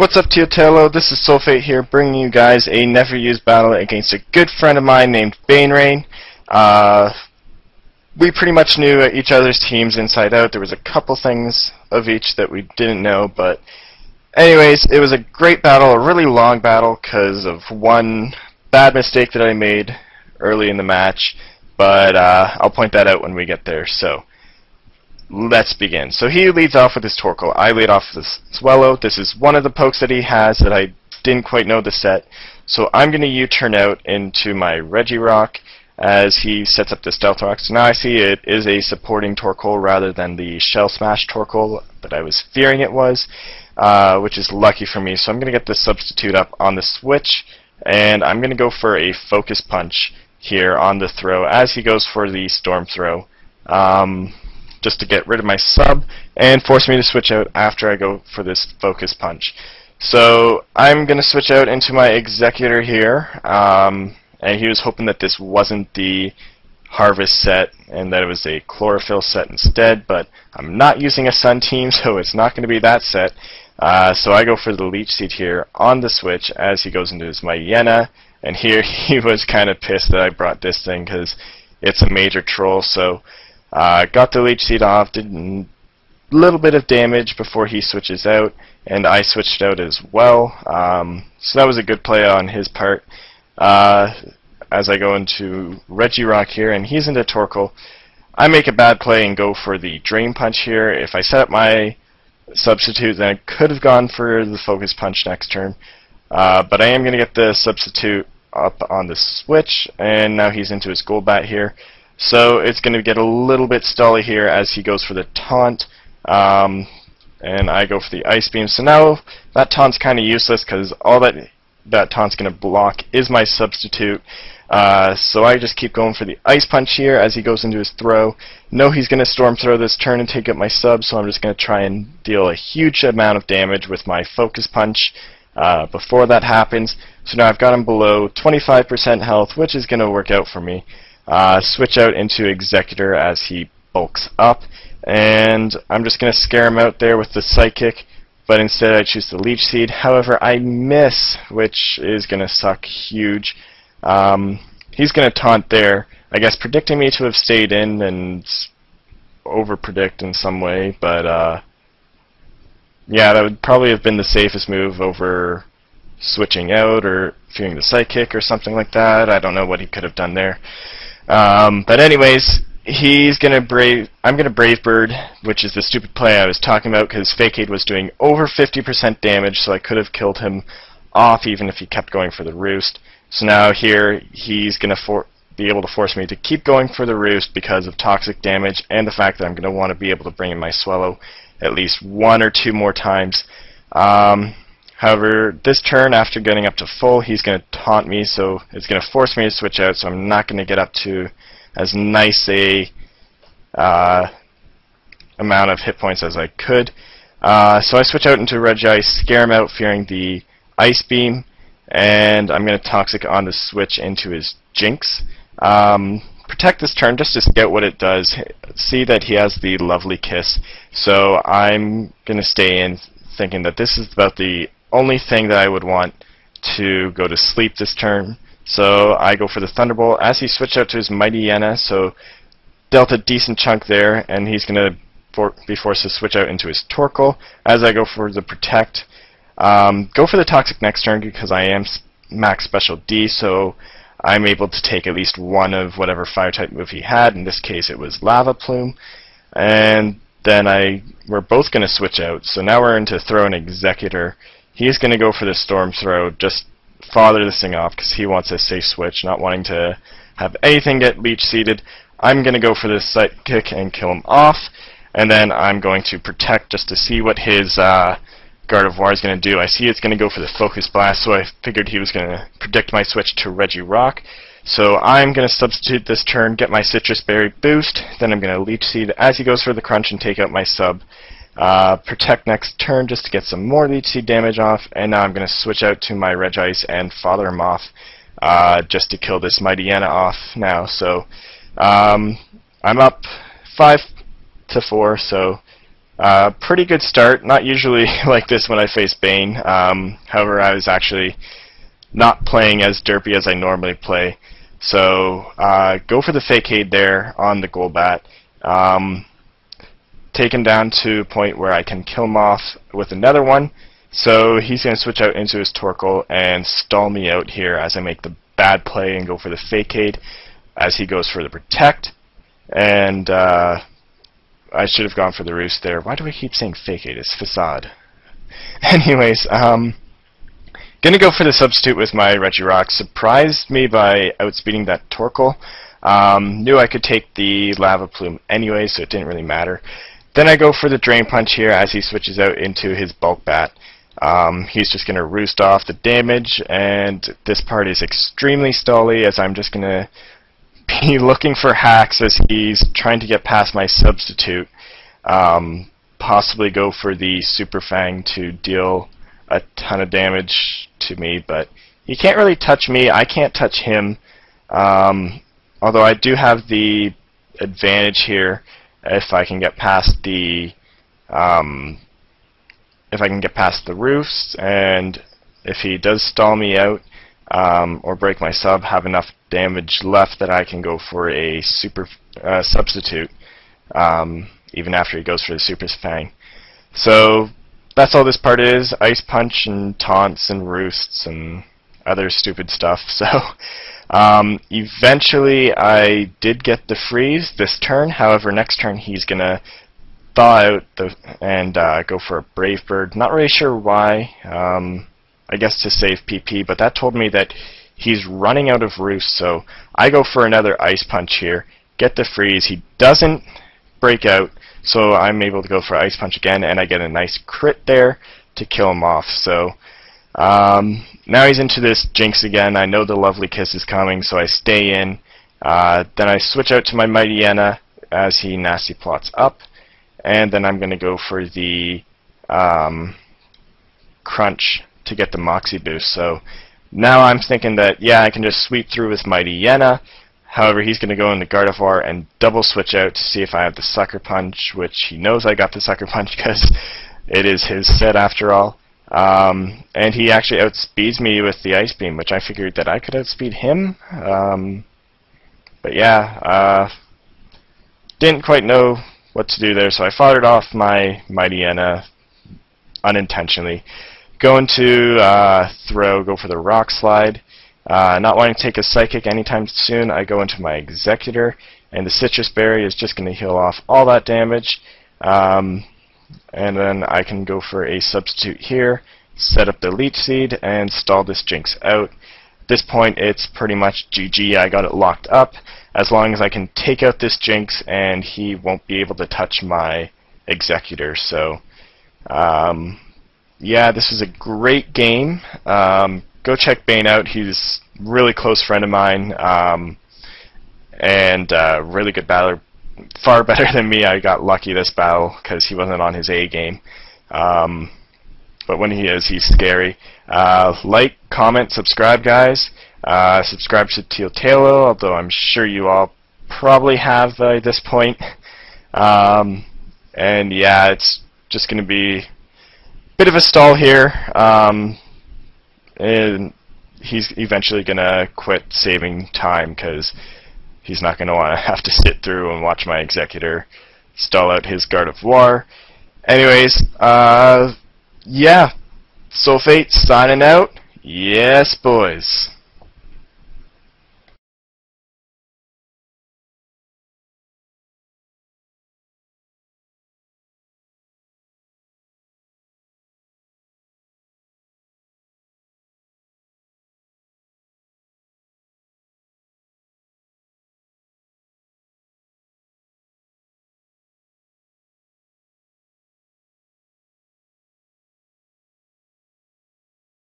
What's up, TealTaillow? This is SoulFate here, bringing you guys a never-used battle against a good friend of mine named BaneReign. We pretty much knew each other's teams inside out. There was a couple things of each that we didn't know, but anyways, it was a great battle, a really long battle because of one bad mistake that I made early in the match, but I'll point that out when we get there. So let's begin. So he leads off with his Torkoal. I lead off with this Swellow. This is one of the pokes that he has that I didn't quite know the set. So I'm going to U-turn out into my Regirock as he sets up this Stealth Rock. So now I see it is a supporting Torkoal rather than the Shell Smash Torkoal that I was fearing it was, which is lucky for me. So I'm going to get the substitute up on the switch, and I'm going to go for a Focus Punch here on the throw as he goes for the Storm Throw. Just to get rid of my sub and force me to switch out after I go for this Focus Punch. So I'm going to switch out into my Executor here, and he was hoping that this wasn't the Harvest set and that it was a Chlorophyll set instead, but I'm not using a Sun team, so it's not going to be that set. So I go for the Leech Seed here on the switch as he goes into his Myena, and here he was kind of pissed that I brought this thing because it's a major troll. So got the Leech Seed off, did a little bit of damage before he switches out, and I switched out as well. So that was a good play on his part. As I go into Regirock here, and he's into Torkoal, I make a bad play and go for the Drain Punch here. If I set up my substitute, then I could have gone for the Focus Punch next turn. But I am going to get the substitute up on the switch, and now he's into his Golbat here. So it's going to get a little bit stally here as he goes for the Taunt, and I go for the Ice Beam. So now that Taunt's kind of useless because all that Taunt's going to block is my substitute. So I just keep going for the Ice Punch here as he goes into his throw. Know he's going to Storm Throw this turn and take up my sub, so I'm just going to try and deal a huge amount of damage with my Focus Punch before that happens. So now I've got him below 25% health, which is going to work out for me. Switch out into Executor as he bulks up, and I'm just going to scare him out there with the Psychic, but instead I choose the Leech Seed. However, I miss, which is going to suck huge. He's going to Taunt there, I guess predicting me to have stayed in and over-predict in some way, but yeah, that would probably have been the safest move over switching out or fearing the Psychic or something like that. I don't know what he could have done there. But anyways, I'm gonna Brave Bird, which is the stupid play I was talking about because Fake-Aid was doing over 50% damage, so I could have killed him off even if he kept going for the Roost. So now here he's gonna be able to force me to keep going for the Roost because of toxic damage and the fact that I'm gonna want to be able to bring in my Swellow at least one or two more times. However, this turn, after getting up to full, he's going to taunt me, so it's going to force me to switch out, so I'm not going to get up to as nice a amount of hit points as I could. So I switch out into Regice, scare him out, fearing the Ice Beam, and I'm going to Toxic on the switch into his Jinx. Protect this turn just to scout what it does. See that he has the Lovely Kiss, so I'm going to stay in thinking that this is about the only thing that I would want to go to sleep this turn. So I go for the Thunderbolt as he switched out to his Myena, so dealt a decent chunk there, and he's going to be forced to switch out into his Torkoal as I go for the Protect. Go for the Toxic next turn because I am max Special D, so I'm able to take at least one of whatever Fire-type move he had. In this case it was Lava Plume, and then we're both going to switch out, so now we're into Throw and Executor. He's going to go for the Storm Throw, just father this thing off because he wants a safe switch, not wanting to have anything get Leech Seeded. I'm going to go for the Psychic and kill him off, and then I'm going to Protect just to see what his Gardevoir is going to do. I see it's going to go for the Focus Blast, so I figured he was going to predict my switch to Regirock. So I'm going to substitute this turn, get my Citrus Berry boost, then I'm going to Leech Seed as he goes for the Crunch and take out my sub. Protect next turn just to get some more Leech Seed damage off, and now I'm going to switch out to my Regice and father him off just to kill this Myena off now. So I'm up 5-4, so Pretty good start. Not usually like this when I face Bane. However, I was actually not playing as derpy as I normally play. So go for the Fakeade there on the Golbat. Take him down to a point where I can kill him off with another one. So he's going to switch out into his Torkoal and stall me out here as I make the bad play and go for the Fakeade as he goes for the Protect. And I should have gone for the Roost there. Why do I keep saying Fakeade? It's Facade. Anyways, gonna go for the substitute with my Regirock. Surprised me by outspeeding that Torkoal. Knew I could take the Lava Plume anyway, so it didn't really matter. Then I go for the Drain Punch here as he switches out into his Bulk Bat. He's just gonna roost off the damage, and this part is extremely stally as I'm just gonna be looking for hacks as he's trying to get past my substitute. Possibly go for the Super Fang to deal a ton of damage to me, but he can't really touch me. I can't touch him. Although I do have the advantage here if I can get past the roofs, and if he does stall me out or break my sub, have enough damage left that I can go for a super substitute even after he goes for the Super Fang. So that's all this part is: Ice Punch and taunts and roosts and other stupid stuff. So eventually I did get the freeze this turn. However, next turn he's gonna thaw out and go for a Brave Bird. Not really sure why. I guess to save PP, but that told me that he's running out of roosts. So I go for another Ice Punch here, get the freeze. He doesn't break out, so I'm able to go for Ice Punch again, and I get a nice crit there to kill him off. So now he's into this Jinx again. I know the Lovely Kiss is coming, so I stay in. Then I switch out to my Mighty Enna as he nasty plots up, and then I'm going to go for the Crunch to get the Moxie boost. So now I'm thinking that, yeah, I can just sweep through with Mighty Enna. However, he's going to go into Gardevoir and double switch out to see if I have the Sucker Punch, which he knows I got the Sucker Punch because it is his set after all. And he actually outspeeds me with the Ice Beam, which I figured that I could outspeed him. But yeah, didn't quite know what to do there, so I fired off my Mighty Enna unintentionally. Going to go for the Rock Slide. Not wanting to take a Psychic anytime soon, I go into my Executor, and the Citrus Berry is just going to heal off all that damage. And then I can go for a substitute here, set up the Leech Seed, and stall this Jinx out. At this point, it's pretty much GG. I got it locked up. As long as I can take out this Jinx, and he won't be able to touch my Executor. So, yeah, this is a great game. Go check Bane out. He's a really close friend of mine, and really good battler. Far better than me. I got lucky this battle because he wasn't on his A game. But when he is, he's scary. Like, comment, subscribe, guys. Subscribe to TealTaillow, although I'm sure you all probably have by this point. And yeah, it's just going to be a bit of a stall here. And he's eventually going to quit saving time because he's not going to want to have to sit through and watch my Executor stall out his Gardevoir. Anyways, yeah, SoulFate signing out. Yes, boys.